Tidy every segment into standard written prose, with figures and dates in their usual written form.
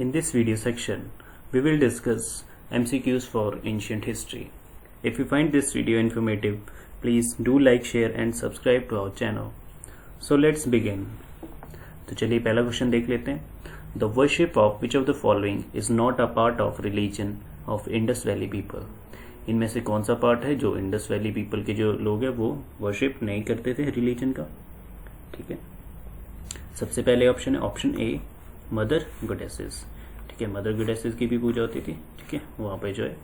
In this video section, we will discuss MCQs for ancient history. If you find this video informative, please do like, share and subscribe to our channel. So let's begin. तो चलिए पहला question देख लेते हैं. The worship of which of the following is not a part of religion of Indus Valley people? इनमें से कौन सा पार्ट है जो इंडस वैली पीपल के जो लोग हैं वो वर्शिप नहीं करते थे रिलीजन का. ठीक है, सबसे पहले ऑप्शन है ऑप्शन ए मदर गुडेसेस. ठीक है, मदर गुडेसेस की भी पूजा होती थी. ठीक है, वहाँ पे जो है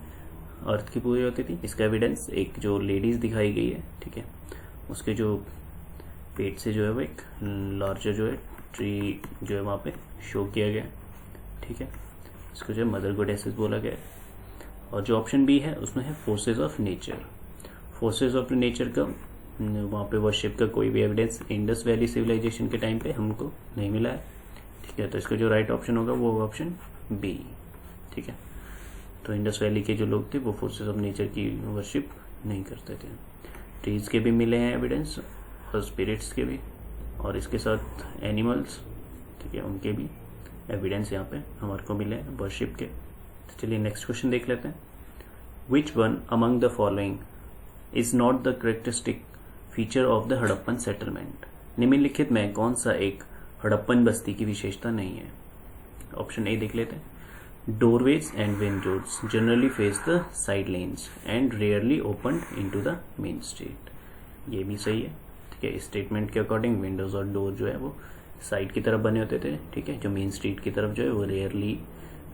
अर्थ की पूजा होती थी. इसका एविडेंस एक जो लेडीज दिखाई गई है. ठीक है, उसके जो पेट से जो है वो एक लार्जर जो है ट्री जो है वहाँ पे शो किया गया. ठीक है, इसको जो है मदर गुडेसेस बोला गया है. और जो ऑप्शन बी है उसमें है forces of nature. Forces of nature का वहाँ पे वर्शिप का कोई भी एविडेंस इंडस वैली सिविलाइजेशन के टाइम पे हमको नहीं मिला है. ठीक है, तो इसका जो राइट ऑप्शन होगा वो ऑप्शन बी. ठीक है, तो इंडस वैली के जो लोग थे वो फोर्सेस ऑफ नेचर की वर्शिप नहीं करते थे. ट्रीज के भी मिले हैं एविडेंस और स्पिरिट्स के भी, और इसके साथ एनिमल्स. ठीक है, उनके भी एविडेंस यहाँ पे हमारे को मिले हैं वर्शिप के. तो चलिए नेक्स्ट क्वेश्चन देख लेते हैं. Which one among the following is not the characteristic feature of the Harappan settlement? निम्नलिखित में कौन सा एक हड़प्पन बस्ती की विशेषता नहीं है? ऑप्शन ए देख लेते हैं. Doorways and Windows generally face the side lens and rarely open into the main street. ये भी सही है. ठीक है, स्टेटमेंट के अकॉर्डिंग विंडोज और डोर जो है वो साइड की तरफ बने होते थे. ठीक है, जो मेन स्ट्रीट की तरफ जो है वो रेयरली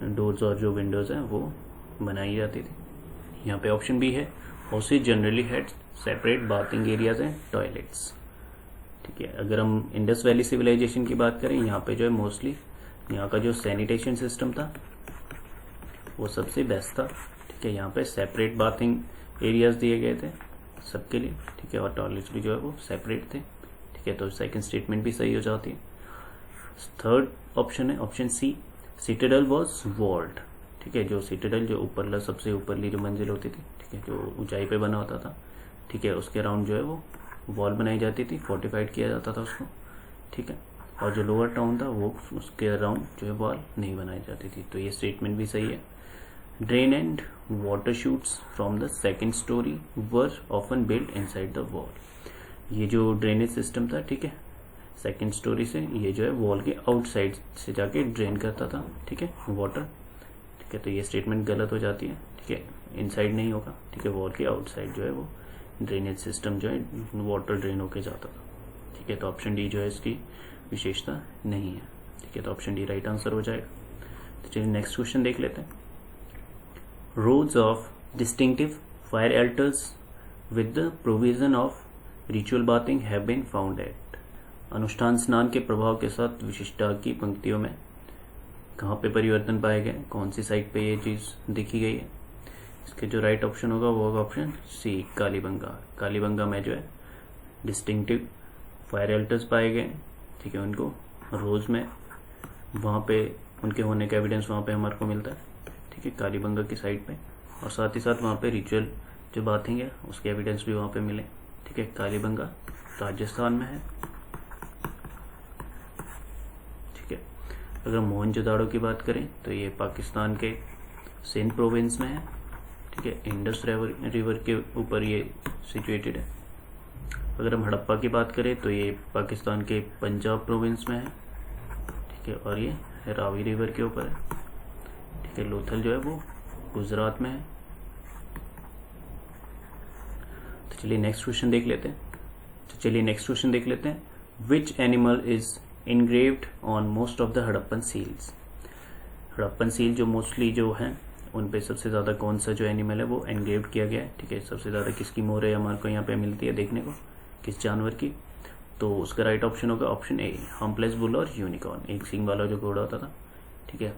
डोर्स और जो विंडोज हैं वो बनाई जाती थी. यहाँ पे ऑप्शन बी है houses generally had separate bathing areas and toilets. ठीक है, अगर हम इंडस वैली सिविलाइजेशन की बात करें यहाँ पे जो है मोस्टली यहाँ का जो सैनिटेशन सिस्टम था वो सबसे बेस्ट था. ठीक है, यहाँ पे सेपरेट बाथिंग एरियाज दिए गए थे सबके लिए. ठीक है, और टॉयलेट्स भी जो है वो सेपरेट थे. ठीक है, तो सेकंड स्टेटमेंट भी सही हो जाती है. थर्ड ऑप्शन है option C citadel was walled. ठीक है, जो सिटाडेल जो ऊपरला सबसे ऊपरली जो मंजिल होती थी. ठीक है, जो ऊंचाई पे बना होता था. ठीक है, उसके अराउंड जो है वो वॉल बनाई जाती थी, फोर्टिफाइड किया जाता था उसको. ठीक है, और जो लोअर टाउन था वो उसके अराउंड जो है वॉल नहीं बनाई जाती थी. तो ये स्टेटमेंट भी सही है. Drain and water shoots from the second story were often built inside the wall. ये जो ड्रेनेज सिस्टम था, ठीक है, सेकेंड स्टोरी से ये जो है वॉल के आउटसाइड से जाके ड्रेन करता था. ठीक है, वाटर. ठीक है, तो ये स्टेटमेंट गलत हो जाती है. ठीक है, इनसाइड नहीं होगा. ठीक है, वॉल के आउटसाइड जो है वो ड्रेनेज सिस्टम जो है वाटर ड्रेन होके जाता था. ठीक है, तो ऑप्शन डी जो है इसकी विशेषता नहीं है. ठीक है, तो ऑप्शन डी राइट आंसर हो जाएगा. तो चलिए नेक्स्ट क्वेश्चन देख लेते हैं. Roads of distinctive fire altars with the provision of ritual bathing have been found at. अनुष्ठान स्नान के प्रभाव के साथ विशिष्टता की पंक्तियों में कहाँ पे परिवर्तन पाए गए, कौन सी साइट पे ये चीज देखी गई है? इसके जो राइट ऑप्शन होगा वो होगा ऑप्शन सी कालीबंगा. कालीबंगा में जो है डिस्टिंक्टिव फायर अल्टर्स पाए गए. ठीक है, उनको रोज में वहाँ पे उनके होने का एविडेंस वहाँ पे हमारे को मिलता है. ठीक है, कालीबंगा की साइड पे, और साथ ही साथ वहाँ पे रिचुअल जो बाथिंग है उसके एविडेंस भी वहाँ पे मिले. ठीक है, कालीबंगा राजस्थान में है. ठीक है, अगर मोहनजोदाड़ो की बात करें तो ये पाकिस्तान के सिंध प्रोविंस में है. ठीक है, इंडस रिवर के ऊपर ये सिचुएटेड है. अगर हम हड़प्पा की बात करें तो ये पाकिस्तान के पंजाब प्रोविंस में है. ठीक है, और ये रावी रिवर के ऊपर है. ठीक है, लोथल जो है वो गुजरात में है. तो चलिए नेक्स्ट क्वेश्चन देख लेते हैं. Which animal is engraved on most of the Harappan seals. Harappan seal जो मोस्टली जो हैं उन पे सबसे ज़्यादा कौन सा जो एनिमल है वो engraved किया गया है. ठीक है, सबसे ज़्यादा किसकी मोहर है हमारे को यहाँ पे मिलती है देखने को, किस जानवर की? तो उसका राइट ऑप्शन होगा ऑप्शन ए हम्पलेस बुल और यूनिकॉर्न. एक सिंग वाला जो घोड़ा होता था. ठीक है,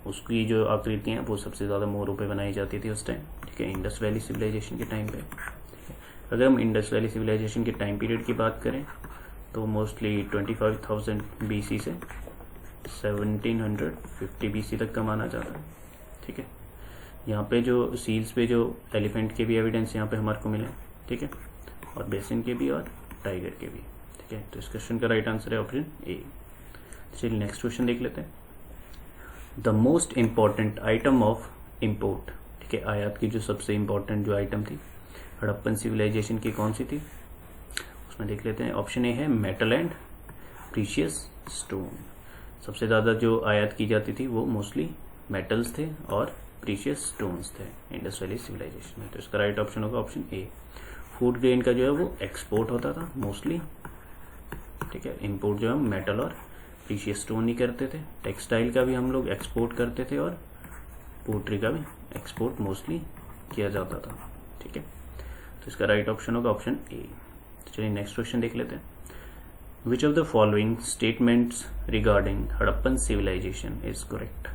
उसकी जो आकृतियाँ हैं वो सबसे ज़्यादा मोहरों पर बनाई जाती थी उस टाइम. ठीक है, इंडस वैली सिविलाइजेशन के टाइम पे. ठीक है, अगर हम इंडस वैली सिविलाइजेशन के टाइम पीरियड की बात करें तो मोस्टली 25,000 BC से 1750 BC तक का माना जाता है. ठीक है, यहाँ पे जो सील्स पे जो एलिफेंट के भी एविडेंस यहाँ पे हमारे को मिले. ठीक है, और बेसिन के भी और टाइगर के भी. ठीक है, तो इस क्वेश्चन का राइट आंसर है ऑप्शन ए. चलिए नेक्स्ट क्वेश्चन देख लेते हैं. The most important item of import, ठीक है, आयात की जो सबसे इम्पॉर्टेंट जो आइटम थी हड़प्पन सिविलाइजेशन की कौन सी थी, उसमें देख लेते हैं। ऑप्शन ए है मेटल एंड प्रीशियस स्टोन। सबसे ज़्यादा जो आयात की जाती थी वो मोस्टली मेटल्स थे और प्रीशियस स्टोन्स थे इंडस वैली सिविलाइजेशन में। तो इसका राइट ऑप्शन होगा ऑप्शन ए। फूड ग्रेन का जो है वो एक्सपोर्ट होता था मोस्टली, ठीक है। इम्पोर्ट जो हम मेटल और प्रीशियस स्टोन ही करते थे। टेक्सटाइल का भी हम लोग एक्सपोर्ट करते थे और पोट्री का भी एक्सपोर्ट मोस्टली किया जाता था, ठीक है। तो इसका राइट ऑप्शन होगा ऑप्शन ए। तो चलिए नेक्स्ट क्वेश्चन देख लेते हैं। Which of the following statements regarding Harappan civilization is correct.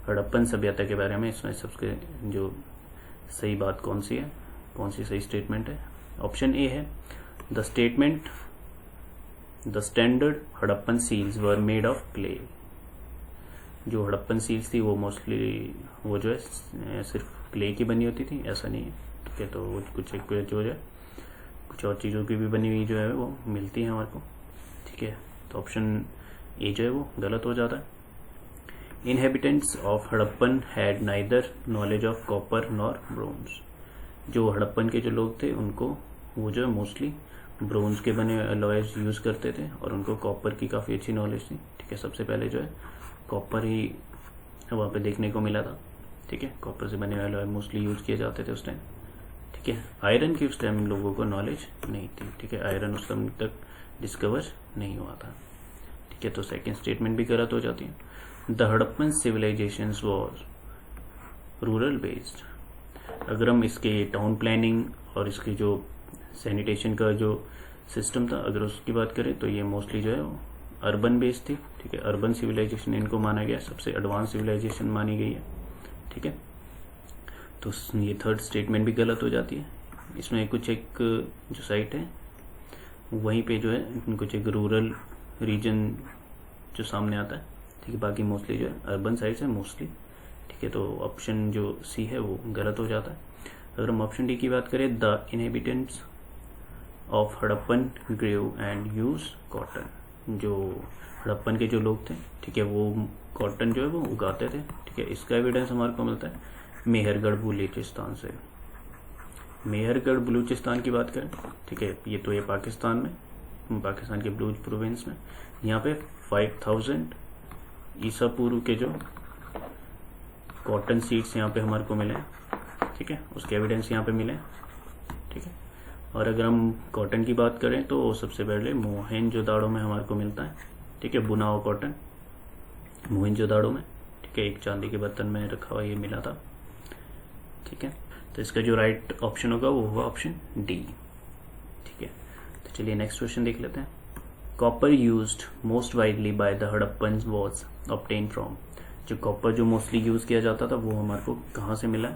Harappan सभ्यता के बारे में इसमें सबसे जो सही बात कौन सी है, कौन सी सही स्टेटमेंट है। ऑप्शन ए है the statement the standard Harappan seals were made of clay. जो हड़प्पन सील्स थी वो मोस्टली वो जो है सिर्फ क्ले की बनी होती थी, ऐसा नहीं है, ठीक है। तो वो कुछ जो है कुछ और चीज़ों की भी बनी हुई जो है वो मिलती है हमारे को, ठीक है। तो ऑप्शन ए जो है वो गलत हो जाता है। Inhabitants of Harappan had neither knowledge of copper nor bronze. जो हड़प्पन के जो लोग थे उनको वो जो है मोस्टली ब्रोंज के बने अलॉयज यूज़ करते थे और उनको कॉपर की काफ़ी अच्छी नॉलेज थी, ठीक है। सबसे पहले जो है कॉपर ही वहाँ पे देखने को मिला था, ठीक है। कॉपर से बने अलॉय मोस्टली यूज़ किए जाते थे उस टाइम, ठीक है। आयरन की उस टाइम लोगों को नॉलेज नहीं थी, ठीक है। आयरन उस टाइम तक डिस्कवर नहीं हुआ था, ठीक है। तो सेकेंड स्टेटमेंट भी गलत हो जाती है। The Harappan civilization was rural based. अगर हम इसके टाउन प्लानिंग और इसके जो सैनिटेशन का जो सिस्टम था अगर उसकी बात करें तो ये मोस्टली जो है अर्बन बेस्ड थी, ठीक है। अर्बन सिविलाइजेशन इनको माना गया सबसे एडवांस सिविलाइजेशन मानी गई है, ठीक है। तो ये थर्ड स्टेटमेंट भी गलत हो जाती है। इसमें कुछ एक जो साइट है वहीं पे जो है कुछ एक रूरल रीजन जो सामने आता है, ठीक है। बाकी मोस्टली जो है अर्बन साइड्स है मोस्टली, ठीक है। तो ऑप्शन जो सी है वो गलत हो जाता है। अगर हम ऑप्शन डी की बात करें, the inhabitants of Harappan grave and use cotton. जो हड़प्पन के जो लोग थे, ठीक है, वो कॉटन जो है वो उगाते थे, ठीक है। इसका एविडेंस हमारे को मिलता है मेहरगढ़ बलूचिस्तान से। मेहरगढ़ बलूचिस्तान की बात करें, ठीक है, ये तो ये पाकिस्तान में, पाकिस्तान के बलूच प्रोविंस में। यहाँ पे 5000 ईसा पूर्व के जो कॉटन सीड्स यहाँ पे हमारे को मिले, ठीक है। उसके एविडेंस यहाँ पे मिले, ठीक है। और अगर हम कॉटन की बात करें तो सबसे पहले मोहनजोदाड़ो में हमारे को मिलता है, ठीक है। बुना हुआ कॉटन मोहनजोदाड़ो में, ठीक है। एक चांदी के बर्तन में रखा हुआ ये मिला था, ठीक है। तो इसका जो राइट ऑप्शन होगा वो होगा ऑप्शन डी, ठीक है। तो चलिए नेक्स्ट क्वेश्चन देख लेते हैं। Copper used most widely by the Harappan was obtain from. जो कॉपर जो मोस्टली यूज किया जाता था वो हमारे को कहाँ से मिला,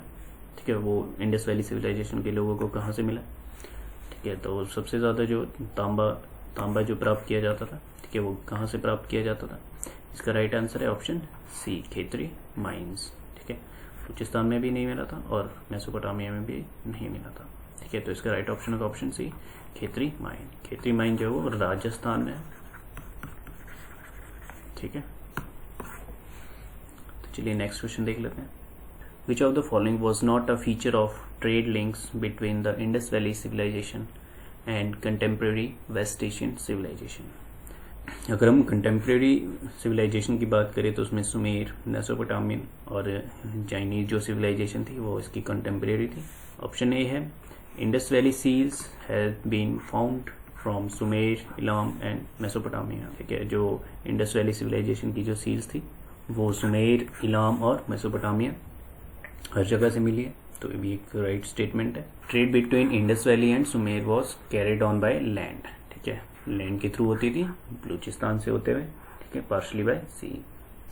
ठीक है। वो इंडस वैली सिविलाइजेशन के लोगों को कहाँ से मिला, ठीक है। तो सबसे ज़्यादा जो तांबा जो प्राप्त किया जाता था, ठीक है, वो कहाँ से प्राप्त किया जाता था। इसका राइट आंसर है ऑप्शन सी, खेतरी माइंस, ठीक है। बलूचिस्तान में भी नहीं मिला था और मेसोपोटामिया में भी नहीं मिला था, ठीक है। तो इसका राइट ऑप्शन होगा option C, Khetri mine. Khetri mine जो है वो राजस्थान में है, ठीक है। तो चलिए नेक्स्ट क्वेश्चन देख लेते हैं। Which of the following was not a feature of trade links between the Indus Valley civilization and contemporary West Asian civilization? अगर हम कंटेम्प्रेरी सिविलाइजेशन की बात करें तो उसमें सुमेर, मेसोपोटामियन और चाइनीज जो सिविलाइजेशन थी वो इसकी कंटेम्प्रेरी थी। ऑप्शन ए है Indus valley seals have been found from Sumer, Elam and Mesopotamia, ठीक है। जो इंडस वैली सिविलाइजेशन की जो सील्स थी वो सुमेर, इलाम और मेसोपोटामिया हर जगह से मिली है, तो ये भी एक राइट स्टेटमेंट है। Trade between Indus valley and Sumer was carried on by land, ठीक है। लैंड के थ्रू होती थी बलूचिस्तान से होते हुए, ठीक है। पार्शली बाय सी,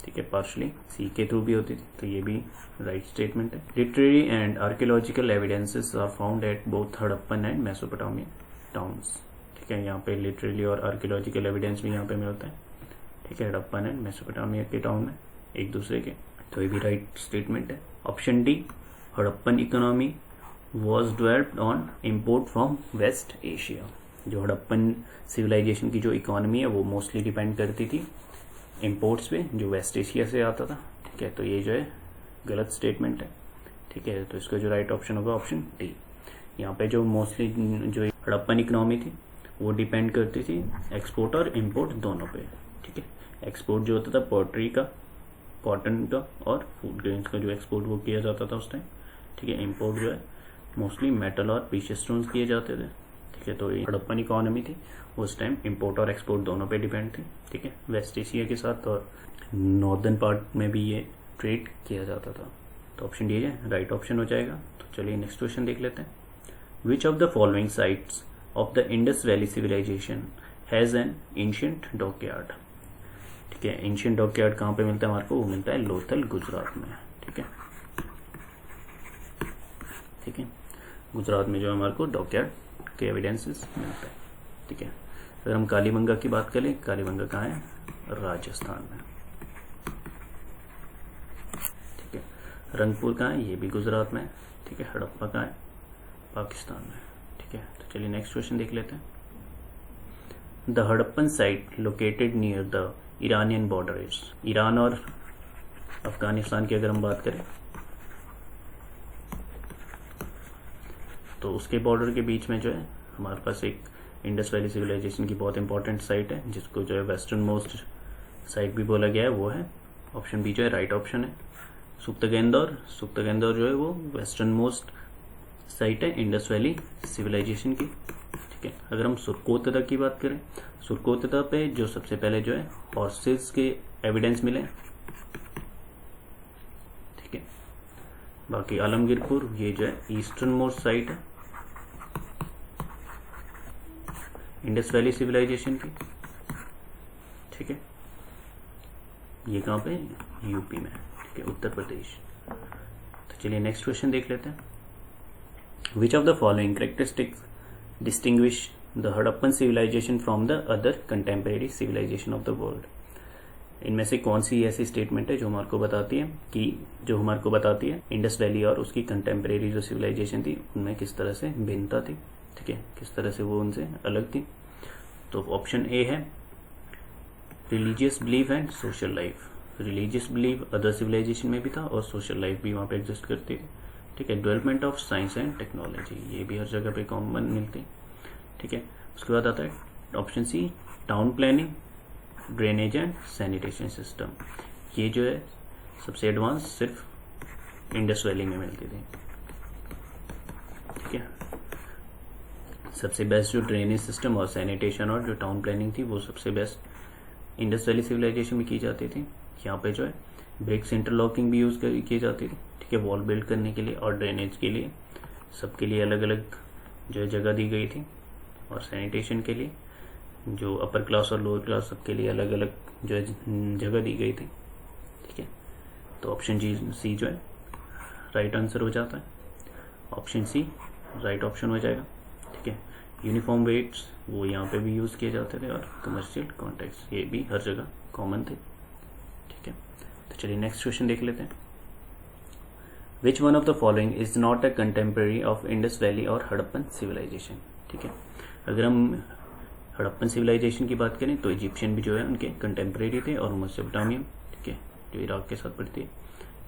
ठीक है, पार्शली सी के थ्रू भी होती थी, तो ये भी राइट स्टेटमेंट है। Literary and archaeological evidences are found at both Harappan and Mesopotamian towns, ठीक है। यहाँ पे लिटरेरी और आर्कियोलॉजिकल एविडेंस भी यहाँ पे मिलता है, ठीक है, हड़प्पन एंड मेसोपोटामिया के टाउन में एक दूसरे के, तो ये भी राइट स्टेटमेंट है। Option D, Harappan economy was developed on import from West Asia. जो हड़प्पन सिविलाइजेशन की जो इकोनॉमी है वो मोस्टली डिपेंड करती थी इम्पोर्ट्स पे जो वेस्ट एशिया से आता था, ठीक है, तो ये जो है गलत स्टेटमेंट है। ठीक है, तो इसका जो राइट ऑप्शन होगा ऑप्शन डी। यहाँ पे जो मोस्टली जो हड़प्पन इकोनॉमी थी वो डिपेंड करती थी एक्सपोर्ट और इंपोर्ट दोनों पे। ठीक है, एक्सपोर्ट जो होता था पोल्ट्री का, कॉटन का और फूड ग्रेन्स का जो एक्सपोर्ट वो किया जाता था उस टाइम। ठीक है, इंपोर्ट जो है मोस्टली मेटल और प्रीशियस स्टोन्स किए जाते थे। ठीक है, तो ये हड़प्पन इकोनॉमी थी उस टाइम इंपोर्ट और एक्सपोर्ट दोनों पे डिपेंड थी। ठीक है, वेस्ट एशिया के साथ और नॉर्दर्न पार्ट में भी ये ट्रेड किया जाता था। तो ऑप्शन डी है राइट ऑप्शन हो जाएगा। तो चलिए नेक्स्ट क्वेश्चन देख लेते हैं। Which of the following sites of the Indus valley civilization has an ancient dockyard. ठीक है, एंशिएंट डॉकयार्ड कहाँ पे मिलता है हमारे को? वो मिलता है लोथल, गुजरात में। ठीक है, ठीक है, गुजरात में जो हमारे को डॉकयार्ड के एविडेंसेस मिलता है। ठीक है, अगर हम कालीबंगा की बात करें, कालीबंगा कहाँ है? राजस्थान में। ठीक है, रंगपुर कहाँ है? ये भी गुजरात में। ठीक है, हड़प्पा कहाँ है? पाकिस्तान में। ठीक है, तो चलिए नेक्स्ट क्वेश्चन देख लेते हैं। The Harappan site located near the Iranian border is. Iran और अफगानिस्तान की अगर हम बात करें तो उसके बॉर्डर के बीच में जो है हमारे पास एक इंडस वैली सिविलाइजेशन की बहुत इंपॉर्टेंट साइट है, जिसको जो है वेस्टर्न मोस्ट साइट भी बोला गया है, वो है ऑप्शन बी जो है राइट ऑप्शन है, सुक्तगेंदौर। सुक्तगेंदौर जो है वो वेस्टर्न मोस्ट साइट है इंडस वैली सिविलाइजेशन की। ठीक है, अगर हम सुरकोतदा की बात करें, सुरकोतदा पे जो सबसे पहले जो है हॉर्सेस के एविडेंस मिले। ठीक है, बाकी आलमगीरपुर ये जो है ईस्टर्न मोस्ट साइट है इंडस वैली सिविलाइजेशन की। ठीक है, ये कहाँ पे? यूपी में। ठीक है, उत्तर प्रदेश। तो चलिए नेक्स्ट क्वेश्चन देख लेते हैं। Which of the following characteristics distinguish the Harappan civilization from the other contemporary civilization of the world. इनमें से कौन सी ऐसी स्टेटमेंट है जो हमारे को बताती है इंडस वैली और उसकी कंटेम्परेरी जो सिविलाइजेशन थी उनमें किस तरह से भिन्नता थी। ठीक है, किस तरह से वो उनसे अलग थी। तो ऑप्शन ए है religious belief and social life. Religious belief other civilization में भी था और सोशल लाइफ भी वहाँ पे एग्जिस्ट करती थी। ठीक है, development of science and technology, ये भी हर जगह पे कॉमन मिलती। ठीक है, उसके बाद आता है option C town planning, drainage and sanitation system. ये जो है सबसे एडवांस सिर्फ इंडस वैली में मिलती थी। ठीक है, सबसे बेस्ट जो ड्रेनेज सिस्टम और सैनिटेशन और जो टाउन प्लानिंग थी वो सबसे बेस्ट इंडस वैली सिविलाइजेशन में की जाती थी। यहाँ पे जो है ब्रिक्स इंटरलॉकिंग भी यूज की जाती थी। ठीक है, वॉल बिल्ड करने के लिए और ड्रेनेज के लिए सबके लिए अलग अलग जो है जगह दी गई थी, और सैनिटेशन के लिए जो अपर क्लास और लोअर क्लास सबके लिए अलग अलग जो है जगह दी गई थी। ठीक है, तो ऑप्शन सी जो है राइट आंसर हो जाता है। ऑप्शन सी राइट ऑप्शन हो जाएगा। ठीक है, यूनिफॉर्म वेट्स वो यहाँ पे भी यूज़ किए जाते थे और कमर्शियल कॉन्टेक्स्ट ये भी हर जगह कॉमन थे। ठीक है, तो चलिए नेक्स्ट क्वेश्चन देख लेते हैं। Which one of the following is not a contemporary of Indus valley और हड़प्पन सिविलाइजेशन। ठीक है, अगर हम हड़प्पन सिविलाइजेशन की बात करें तो इजिप्शियन भी जो है उनके कंटेम्प्रेरी थे और मेसोपोटामियन, ठीक है, जो इराक के साथ पड़ती है।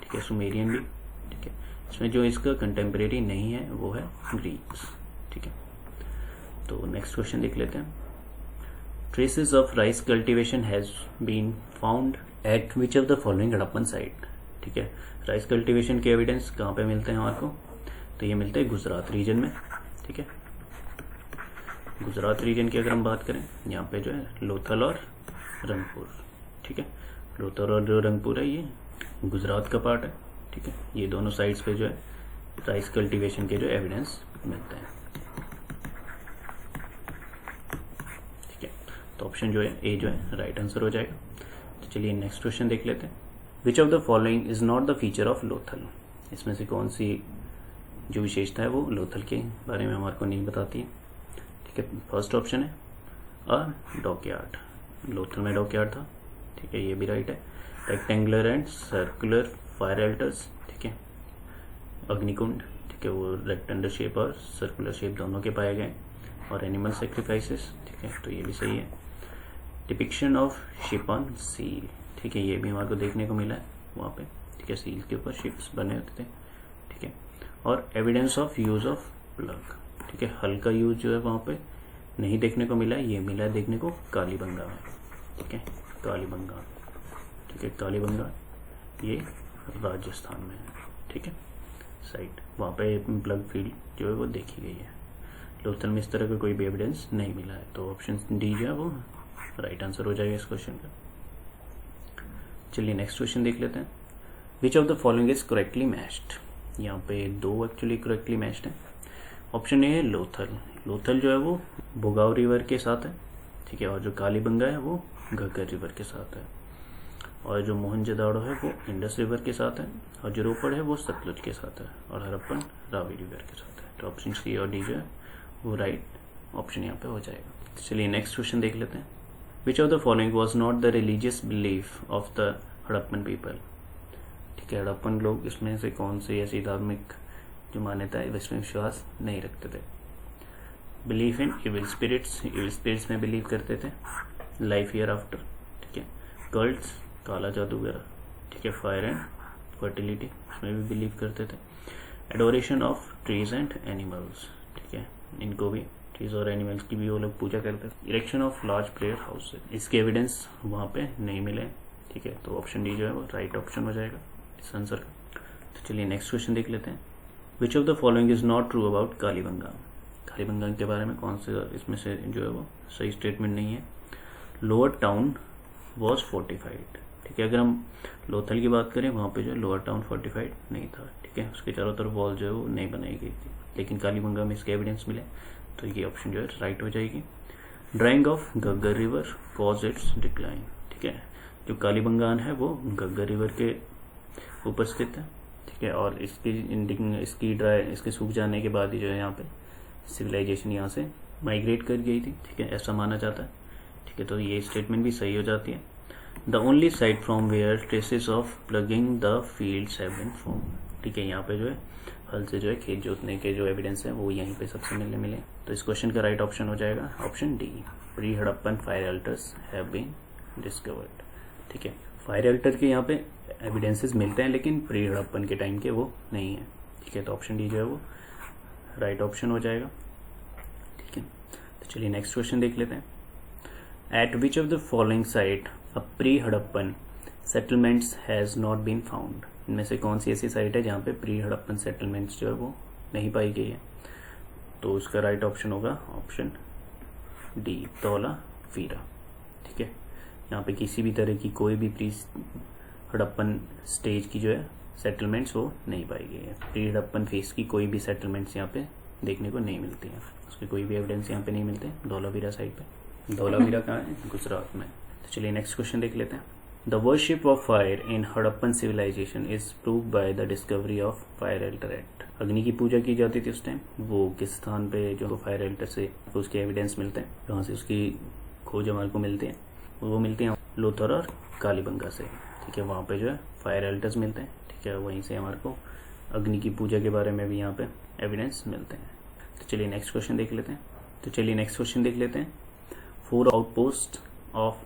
ठीक है, सुमेरियन भी। ठीक है, इसमें जो इसका कंटेम्प्रेरी नहीं है वो है ग्रीक्स। ठीक है, तो नेक्स्ट क्वेश्चन देख लेते हैं। Traces of rice cultivation has been found at which of the following Harappan site. ठीक है, राइस कल्टीवेशन के एविडेंस कहाँ पे मिलते हैं हमारे को? तो ये मिलते हैं गुजरात रीजन में। ठीक है, गुजरात रीजन की अगर हम बात करें, यहाँ पे जो है लोथल और रंगपुर। ठीक है, लोथल और जो रंगपुर है ये गुजरात का पार्ट है। ठीक है, ये दोनों साइड्स पे जो है राइस कल्टीवेशन के जो एविडेंस मिलते हैं। ठीक है, तो ऑप्शन जो है ए जो है राइट आंसर हो जाएगा। तो चलिए नेक्स्ट क्वेश्चन देख लेते हैं। Which of the following is not the feature of Lothal. इसमें से कौन सी जो विशेषता है वो लोथल के बारे में हमारे को नहीं बताती है। ठीक है, फर्स्ट ऑप्शन है अ डॉकयार्ड। लोथल में डॉकयार्ड था। ठीक है, ये भी राइट है। Rectangular and circular fire एल्टर्स। ठीक है, अग्निकुंड। ठीक है, वो रेक्टेंगुलर शेप और सर्कुलर शेप दोनों के पाए गए। और एनिमल सेक्रीफाइसेस। ठीक है, तो ये भी सही है। Depiction of ship on seal. ठीक है, ये भी हमारे को देखने को मिला है। वहाँ पे, ठीक है, सील के ऊपर शिप्स बने होते थे, ठीक है। और evidence of use of plug, ठीक है, हल का यूज जो है वहाँ पे नहीं देखने को मिला, ये मिला देखने को कालीबंगा में, ठीक है, कालीबंगा, ठीक है, कालीबंगा ये राजस्थान में है, ठीक है, साइट, वहाँ पे प्लग फील्ड जो है वो देखी गई है। लोथल में इस तरह का कोई भी एविडेंस नहीं मिला है, तो ऑप्शन डी जो है वो राइट आंसर हो जाएगा इस क्वेश्चन का। चलिए नेक्स्ट क्वेश्चन देख लेते हैं। Which of the following is correctly matched, यहाँ पे दो एक्चुअली करेक्टली मैच्ड है। ऑप्शन ए है लोथल, लोथल जो है वो भोगाव रिवर के साथ है, ठीक है, और जो कालीबंगा है वो घग्गर रिवर के साथ है, और जो मोहनजोदाड़ो है वो इंडस रिवर के साथ है, और जो रोपड़ है वो सतलुज के साथ है, और हड़प्पन रावी रिवर के साथ है। तो ऑप्शन सी और डी जो है वो राइट ऑप्शन यहाँ पे हो जाएगा। चलिए नेक्स्ट क्वेश्चन देख लेते हैं। Which of the following was not the religious belief of the Harappan people, ठीक है, हड़प्पन लोग इसमें से कौन सी ऐसी धार्मिक जो मान्यता है इसमें विश्वास नहीं रखते थे। बिलीफ इन इविल स्पिरिट्स में बिलीव करते थे, लाइफ ईयर आफ्टर, ठीक है, कल्ट्स काला जादू वगैरह, ठीक है, फायर एंड फर्टिलिटी इसमें भी बिलीव करते थे, adoration of trees and animals, ठीक है, इनको भी ट्रीज और एनिमल्स की भी वो लोग पूजा करते थे, erection of large prayer house, इसके एविडेंस वहाँ पे नहीं मिले, ठीक है, तो ऑप्शन डी जो है वो राइट ऑप्शन हो जाएगा इस आंसर का। तो चलिए नेक्स्ट क्वेश्चन देख लेते हैं। Which of the following is not true about Kalibangan, Kalibangan के बारे में कौन से इसमें से जो है वो सही स्टेटमेंट नहीं है। लोअर टाउन वॉज फोर्टिफाइड, ठीक है, अगर हम लोथल की बात करें वहाँ पे जो लोअर टाउन फोर्टिफाइड नहीं था, ठीक है, उसके चारों तरफ वॉल जो है वो नहीं बनाई गई थी, लेकिन कालीबंगा में इसके एविडेंस मिले, तो ये ऑप्शन जो है राइट हो जाएगी। Drying of Ghaggar river cause it's decline, ठीक है, जो कालीबंगान है वो घग्गर रिवर के ऊपर स्थित है, ठीक है, और इसके सूख जाने के बाद ही जो है यहाँ पे सिविलाइजेशन यहाँ से माइग्रेट कर गई थी, ठीक है, ऐसा माना जाता है, ठीक है, तो ये स्टेटमेंट भी सही हो जाती है। The only site from where traces of ploughing the fields have been form, ठीक है, यहाँ पे जो है हल से जो है खेत जोतने के जो एविडेंस है वो यहीं पे सबसे मिले, तो इस क्वेश्चन का राइट ऑप्शन हो जाएगा option D, pre Harappan fire altars have been discovered, ठीक है, फायर अल्टर के यहाँ पे एविडेंसेस मिलते हैं लेकिन प्री हड़प्पन के टाइम के वो नहीं है, ठीक है, तो ऑप्शन डी जो है वो राइट ऑप्शन हो जाएगा, ठीक है। तो चलिए नेक्स्ट क्वेश्चन देख लेते हैं। At which of the following site a pre Harappan settlements has not been found, इनमें से कौन सी ऐसी साइट है जहाँ पे प्री हड़प्पन सेटलमेंट्स जो है वो नहीं पाई गई है, तो उसका राइट ऑप्शन होगा ऑप्शन डी, धौलावीरा, ठीक है, यहाँ पे किसी भी तरह की कोई भी प्री हड़प्पन स्टेज की जो है सेटलमेंट्स वो नहीं पाई गई है, प्री हड़प्पन फेस की कोई भी सेटलमेंट्स यहाँ पे देखने को नहीं मिलती है, उसके कोई भी एविडेंस यहाँ पे नहीं मिलते धौलावीरा साइड पे। धौलावीरा कहाँ है? गुजरात में। तो चलिए नेक्स्ट क्वेश्चन देख लेते हैं। The worship of fire in Harappan civilization is prove by the discovery of fire alter at, अग्नि की पूजा की जाती थी उस टाइम, वो किस स्थान पे जो फायर एल्टर से उसके एविडेंस मिलते हैं, कहाँ से उसकी खोज हमारे को मिलते हैं, वो मिलते हैं लोथल और कालीबंगा से, ठीक है, वहाँ पे जो है फायर एल्टर्स मिलते हैं, ठीक है, वहीं से हमारे को अग्नि की पूजा के बारे में भी यहाँ पे एविडेंस मिलते हैं। तो चलिए नेक्स्ट क्वेश्चन देख लेते हैं। 4 outpost of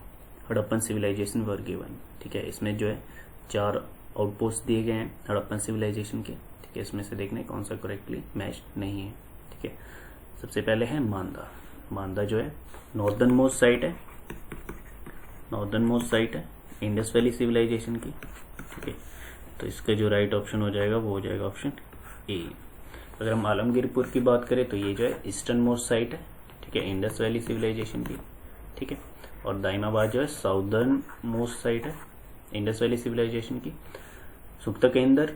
Harappan civilization were given, ठीक है, इसमें जो है 4 आउटपोस्ट दिए गए हैं हड़प्पन सिविलाइजेशन के, ठीक है, इसमें से देखने कौन सा करेक्टली मैच नहीं है, ठीक है। सबसे पहले है मांदा जो है नॉर्दर्न मोस्ट साइट है इंडस वैली सिविलाइजेशन की, ठीक है, तो इसका जो राइट ऑप्शन हो जाएगा वो हो जाएगा ऑप्शन ए। अगर हम आलमगीरपुर की बात करें तो ये जो है ईस्टर्न मोस्ट साइट है, ठीक है, इंडस वैली सिविलाइजेशन की, ठीक है, और दाइमाबाद जो है साउदर्न मोस्ट साइट है इंडस वैली सिविलाइजेशन की। सुख्ता केंद्र,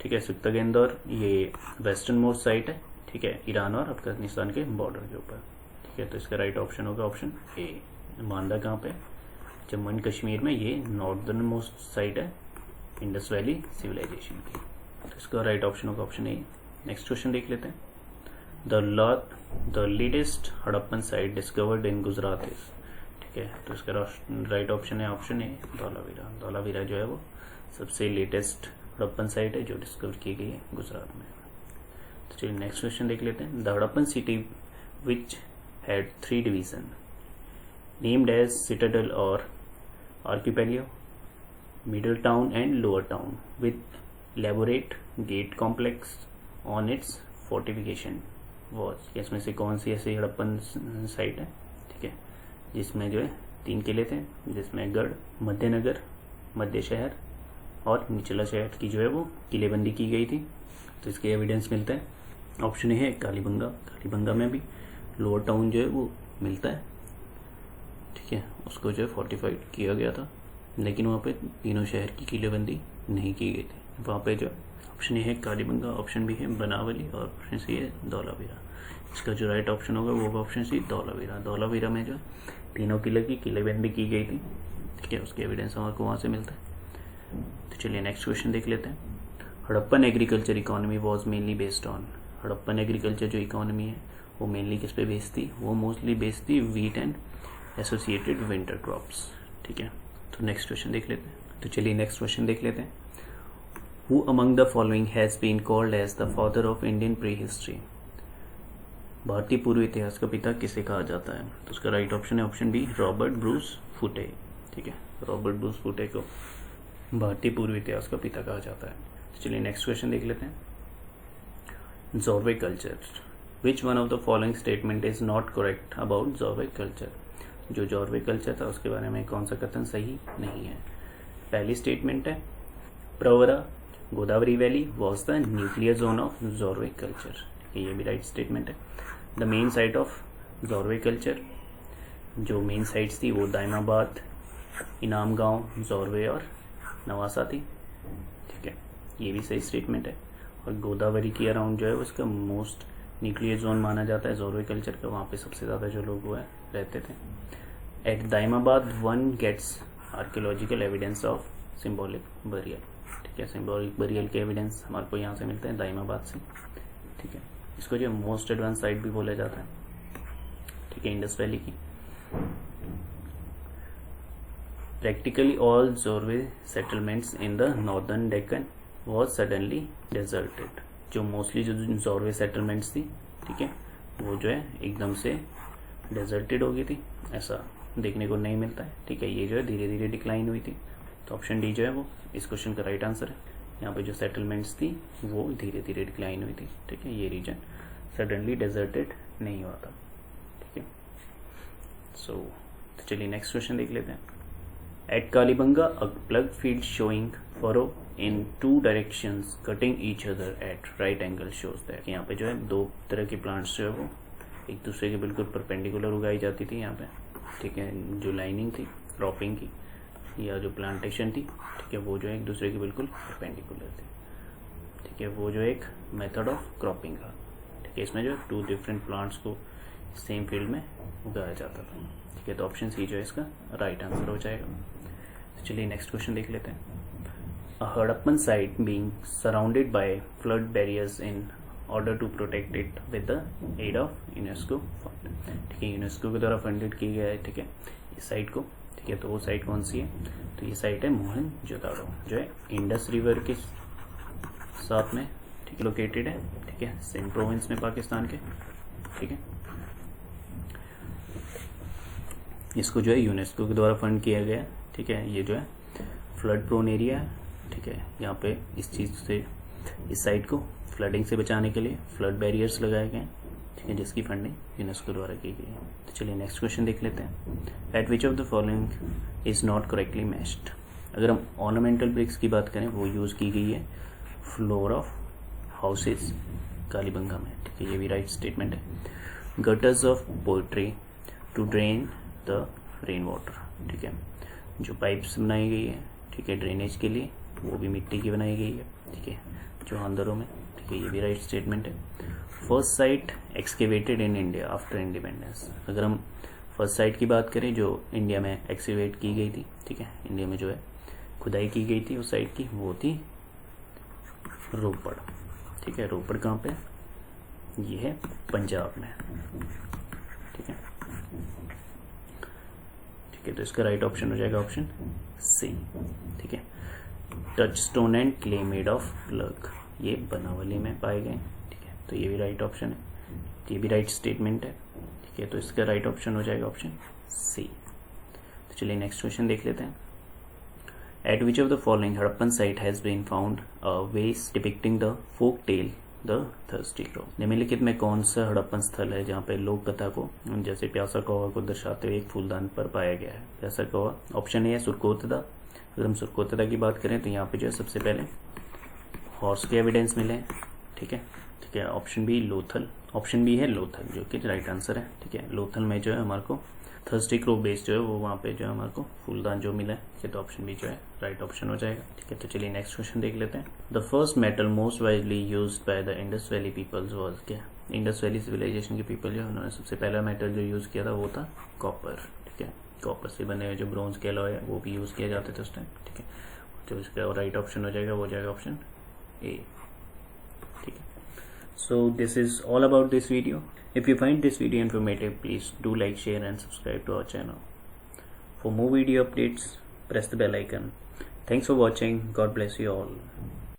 ठीक है, सुख्ता केंद्र ये वेस्टर्न मोस्ट साइट है, ठीक है, ईरान और अफगानिस्तान के बॉर्डर के ऊपर, ठीक है, तो इसका राइट ऑप्शन होगा ऑप्शन ए। मांदा कहाँ पे? जम्मू एंड कश्मीर में, ये नॉर्दर्न मोस्ट साइट है इंडस वैली सिविलाइजेशन की, तो इसका राइट ऑप्शन होगा ऑप्शन ए। नेक्स्ट क्वेश्चन देख लेते हैं। The latest Harappan site discovered in Gujarat is, ठीक है, तो इसका राइट ऑप्शन है ऑप्शन ए धौलावीरा जो है वो सबसे लेटेस्ट हड़प्पन साइट है जो डिस्कवर की गई है गुजरात में। तो चलिए नेक्स्ट क्वेश्चन देख लेते हैं। The Harappan city which had 3 division named as citadel और archipelago, middle town and lower town with elaborate gate complex on its fortification wall. इसमें से कौन सी ऐसी हड़प्पन साइट है, ठीक है, जिसमें जो है 3 किले थे, जिसमें गढ़, मध्यनगर, मध्य शहर और निचला शहर की जो है वो किलेबंदी की गई थी। तो इसके एविडेंस मिलता है। ऑप्शन ए है कालीबंगा। कालीबंगा में भी लोअर टाउन जो है वो मिलता है, ठीक है, उसको जो है फोर्टिफाइड किया गया था, लेकिन वहाँ पे तीनों शहर की किलेबंदी नहीं की गई थी। वहाँ पे जो ऑप्शन ए है कालीबंगा, ऑप्शन बी है बनावली और ऑप्शन सी है धौलावीरा। इसका जो राइट ऑप्शन होगा वो होगा ऑप्शन सी धौलावीरा। धौलावीरा में जो तीनों किले की किलेबंदी की गई थी, ठीक है, उसके एविडेंस हमको वहाँ से मिलता है। तो चलिए नेक्स्ट क्वेश्चन देख लेते हैं। Harappan agriculture economy was mainly based on. Harappan agriculture जो इकोनॉमी है वो मेनली किस पे बेस्ड थी? वो मोस्टली बेस्ड थी wheat and associated winter crops, ठीक है। तो नेक्स्ट क्वेश्चन देख लेते हैं। तो चलिए नेक्स्ट क्वेश्चन देख लेते हैं। Who among the following has been called as the father of Indian pre history. भारतीय पूर्व इतिहास का पिता किसे कहा जाता है? तो उसका राइट ऑप्शन है ऑप्शन बी रॉबर्ट ब्रूस फुटे, ठीक है। रॉबर्ट ब्रूस फुटे को भारतीय पूर्व इतिहास का पिता कहा जाता है। चलिए नेक्स्ट क्वेश्चन देख लेते हैं। Jorwe culture, which one of the following statement is not correct about Jorwe culture. जो जॉर्वे कल्चर था उसके बारे में कौन सा कथन सही नहीं है? पहली स्टेटमेंट है Pravara Godavari valley was the nuclear zone of Jorwe culture, ये भी राइट स्टेटमेंट है। The main site of Jorwe culture, जो मेन साइट्स थी वो दाइमाबाद, इनाम गांव, जॉर्वे और नवासा थी, ठीक है, ये भी सही स्टेटमेंट है। और गोदावरी के अराउंड जो है उसका मोस्ट न्यूक्लियर जोन माना जाता है जॉर्वे कल्चर का, वहाँ पे सबसे ज़्यादा जो लोग वो है रहते थे। At Daimabad one gets archaeological evidence of symbolic burial, ठीक है, सिम्बॉलिक बरियल के एविडेंस हमारे को यहाँ से मिलते हैं दाइमाबाद से, ठीक है। इसको जो मोस्ट एडवांस साइट भी बोला जाता है, ठीक है, इंडस वैली की। Practically all Zorwe settlements in the northern Deccan was suddenly deserted। जो मोस्टली जो Zorwe settlements थी, ठीक है, वो जो है एकदम से deserted हो गई थी, ऐसा देखने को नहीं मिलता है, ठीक है। ये जो है धीरे धीरे डिक्लाइन हुई थी। तो ऑप्शन डी जो है वो इस क्वेश्चन का राइट आंसर है। यहाँ पे जो सेटलमेंट्स थी वो धीरे धीरे डिक्लाइन हुई थी, ठीक है, ये रीजन सडनली डेजर्टेड नहीं हुआ था, ठीक है। तो चलिए नेक्स्ट क्वेश्चन देख लेते हैं। At Kalibanga, a plug field showing furrow in 2 directions cutting each other at right angle shows that। यहाँ पे जो है 2 तरह के प्लांट्स जो है वो एक दूसरे के बिल्कुल परपेंडिकुलर उगाई जाती थी यहाँ पे, ठीक है। जो लाइनिंग थी क्रॉपिंग की या जो प्लांटेशन थी, ठीक है, वो जो है एक दूसरे के बिल्कुल परपेंडिकुलर थी, ठीक है। वो जो एक मेथड ऑफ क्रॉपिंग था, ठीक है। इसमें जो 2 डिफरेंट प्लांट्स को सेम फील्ड में उगाया जाता था, ठीक है। तो ऑप्शन सी जो है इसका राइट आंसर हो जाएगा। चलिए नेक्स्ट क्वेश्चन देख लेते हैं। A Harappan site being surrounded by flood barriers in order to protect it with the aid of UNESCO fund, ठीक है, यूनेस्को के द्वारा फंडेड की गया है, ठीक है, इस साइट को, ठीक है। तो वो साइट कौन सी है? तो ये साइट है मोहनजोदाड़ो, जो है इंडस रिवर के साथ में, ठीक है, लोकेटेड है, ठीक है, सेम प्रोविंस में पाकिस्तान के, ठीक है। इसको जो है यूनेस्को के द्वारा फंड किया गया, ठीक है। ये जो है फ्लड प्रोन एरिया है, ठीक है। यहाँ पे इस चीज़ से, इस साइट को फ्लडिंग से बचाने के लिए फ्लड बैरियर्स लगाए गए, ठीक है, जिसकी फंडिंग यूनेस्को द्वारा की गई है। तो चलिए नेक्स्ट क्वेश्चन देख लेते हैं। At which of the following is not correctly matched. अगर हम ऑर्नामेंटल ब्रिक्स की बात करें, वो यूज़ की गई है फ्लोर ऑफ हाउसेज कालीबंगा में, ठीक है, ये भी राइट स्टेटमेंट है। Gutters of poetry to drain the rain water, ठीक है, जो पाइप्स बनाई गई है, ठीक है, ड्रेनेज के लिए, वो भी मिट्टी की बनाई गई है, ठीक है, जो अंदरों में, ठीक है, ये भी राइट स्टेटमेंट है। First sight excavated in India after independence. अगर हम फर्स्ट साइट की बात करें जो इंडिया में एक्सकेवेट की गई थी, ठीक है, इंडिया में जो है खुदाई की गई थी उस साइट की, वो थी रोपड़, ठीक है। रोपड़ कहाँ पे? ये है पंजाब में, ठीक है, ठीक है। तो इसका राइट ऑप्शन हो जाएगा ऑप्शन सी, ठीक है। Touch stone and clay made of plug, ये बनावली में पाए गए, ठीक है। तो ये भी राइट ऑप्शन है, ये भी राइट स्टेटमेंट है, ठीक है। तो इसका राइट ऑप्शन हो जाएगा ऑप्शन सी। तो चलिए नेक्स्ट क्वेश्चन देख लेते हैं। At which of the following Harappan site has been found a vase depicting the folk tale the thirsty crow? निम्नलिखित में कौन सा हड़प्पन स्थल है जहाँ पे लोक कथा को जैसे प्यासा कौवा को दर्शाते हुए एक फूलदान पर पाया गया है? प्यासा कौवा ऑप्शन ए है सुरकोतदा। अगर हम सुरकोतदा की बात करें तो यहाँ पे जो है सबसे पहले हॉर्स के एविडेंस मिले हैं। ठीक है। Option B Lothal, option B है लोथल जो कि राइट आंसर है। ठीक है, लोथल में जो है हमारे को थर्स्टी क्रो बेस जो है वो वहाँ पे जो है हमारे को फूलदान जो मिला है, तो ऑप्शन बी जो है राइट ऑप्शन हो जाएगा। ठीक है, तो चलिए नेक्स्ट क्वेश्चन देख लेते हैं। The first metal most widely used by the Indus valley peoples was क्या? इंडस वैली सिविलाइजेशन के पीपल जो उन्होंने सबसे पहला मेटल जो यूज किया था वो था कॉपर। ठीक है, कॉपर से बने हुए जो ब्रोंज के अलॉय है वो भी यूज किए जाते थे उस टाइम। ठीक है, तो इसका राइट ऑप्शन हो जाएगा, वो हो जाएगा ऑप्शन ए। ठीक है, so this is all about this video. If you find this video informative, please do like, share and subscribe to our channel. For more video updates, press the bell icon. Thanks for watching. God bless you all.